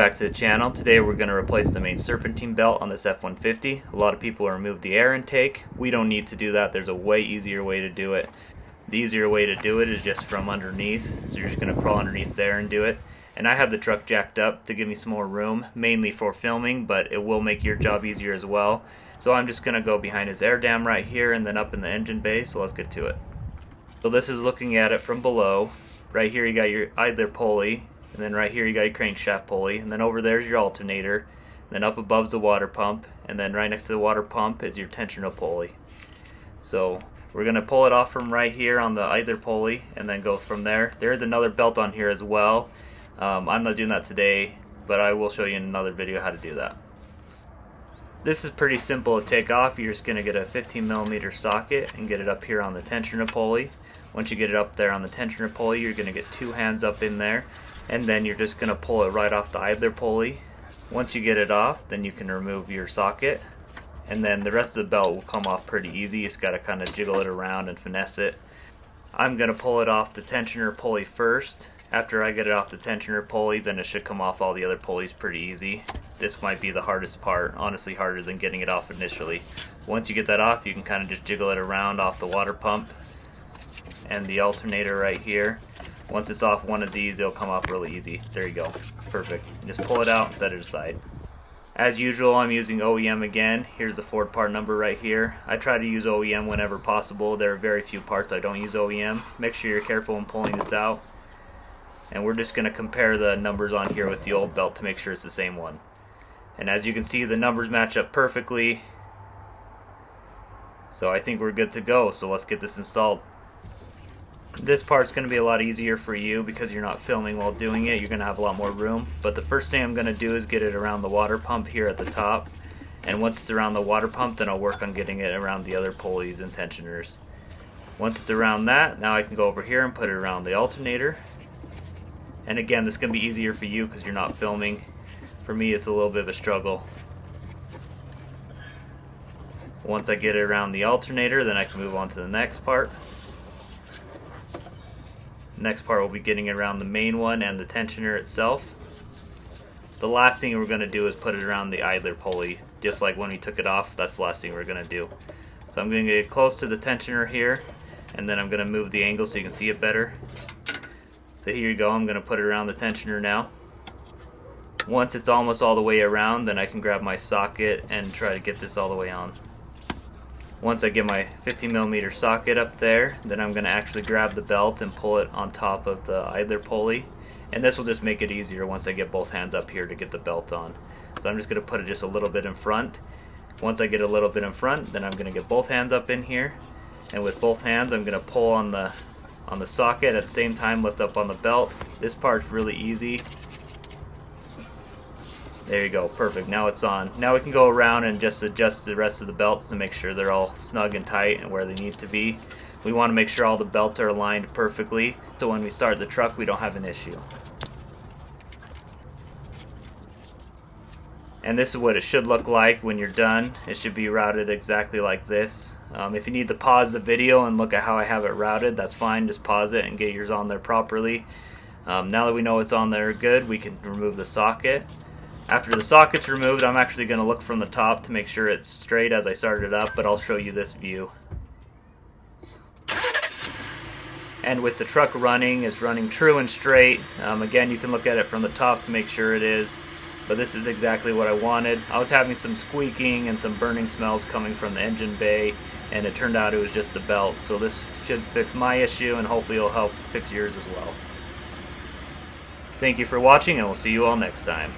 back to the channel. Today we're going to replace the main serpentine belt on this F150. A lot of people remove the air intake. We don't need to do that. There's a way easier way to do it. The easier way to do it is just from underneath. So you're just going to crawl underneath there and do it. And I have the truck jacked up to give me some more room, mainly for filming, but it will make your job easier as well. So I'm just going to go behind his air dam right here and then up in the engine bay. So let's get to it. So this is looking at it from below. Right here you got your idler pulley. And then right here you got your crankshaft pulley, and then over there's your alternator, and then up above's the water pump, and then right next to the water pump is your tensioner pulley. So we're going to pull it off from right here on the idler pulley and then go from there. There is another belt on here as well. I'm not doing that today, but I will show you in another video how to do that. This is pretty simple to take off. You're just going to get a 15mm socket and get it up here on the tensioner pulley. Once you get it up there on the tensioner pulley, you're going to get two hands up in there, and then you're just going to pull it right off the idler pulley. Once you get it off, then you can remove your socket, and then the rest of the belt will come off pretty easy. You just got to kind of jiggle it around and finesse it. I'm going to pull it off the tensioner pulley first. After I get it off the tensioner pulley, then it should come off all the other pulleys pretty easy. This might be the hardest part, honestly harder than getting it off initially. Once you get that off, you can kind of just jiggle it around off the water pump and the alternator right here. Once it's off one of these, it'll come off really easy. There you go. Perfect. Just pull it out and set it aside. As usual, I'm using OEM again. Here's the Ford part number right here. I try to use OEM whenever possible. There are very few parts I don't use OEM. Make sure you're careful when pulling this out. And we're just going to compare the numbers on here with the old belt to make sure it's the same one. And as you can see, the numbers match up perfectly. So I think we're good to go. So let's get this installed. This part's going to be a lot easier for you because you're not filming while doing it. You're going to have a lot more room. But the first thing I'm going to do is get it around the water pump here at the top. And once it's around the water pump, then I'll work on getting it around the other pulleys and tensioners. Once it's around that, now I can go over here and put it around the alternator. And again, this is going to be easier for you because you're not filming. For me, it's a little bit of a struggle. Once I get it around the alternator, then I can move on to the next part. Next part will be getting it around the main one and the tensioner itself. The last thing we're going to do is put it around the idler pulley. Just like when we took it off, that's the last thing we're going to do. So I'm going to get close to the tensioner here, and then I'm going to move the angle so you can see it better. So here you go, I'm going to put it around the tensioner now. Once it's almost all the way around, then I can grab my socket and try to get this all the way on. Once I get my 15mm socket up there, then I'm going to actually grab the belt and pull it on top of the idler pulley. And this will just make it easier once I get both hands up here to get the belt on. So I'm just going to put it just a little bit in front. Once I get a little bit in front, then I'm going to get both hands up in here. And with both hands, I'm going to pull on the socket at the same time, lift up on the belt. This part's really easy. There you go, perfect. Now it's on. Now we can go around and just adjust the rest of the belts to make sure they're all snug and tight and where they need to be. We want to make sure all the belts are aligned perfectly so when we start the truck we don't have an issue. And this is what it should look like when you're done. It should be routed exactly like this. If you need to pause the video and look at how I have it routed, that's fine. Just pause it and get yours on there properly. Now that we know it's on there good, we can remove the socket. After the socket's removed, I'm actually going to look from the top to make sure it's straight as I started it up, but I'll show you this view. And with the truck running, it's running true and straight. Again, you can look at it from the top to make sure it is, but this is exactly what I wanted. I was having some squeaking and some burning smells coming from the engine bay, and it turned out it was just the belt. So this should fix my issue, and hopefully it'll help fix yours as well. Thank you for watching, and we'll see you all next time.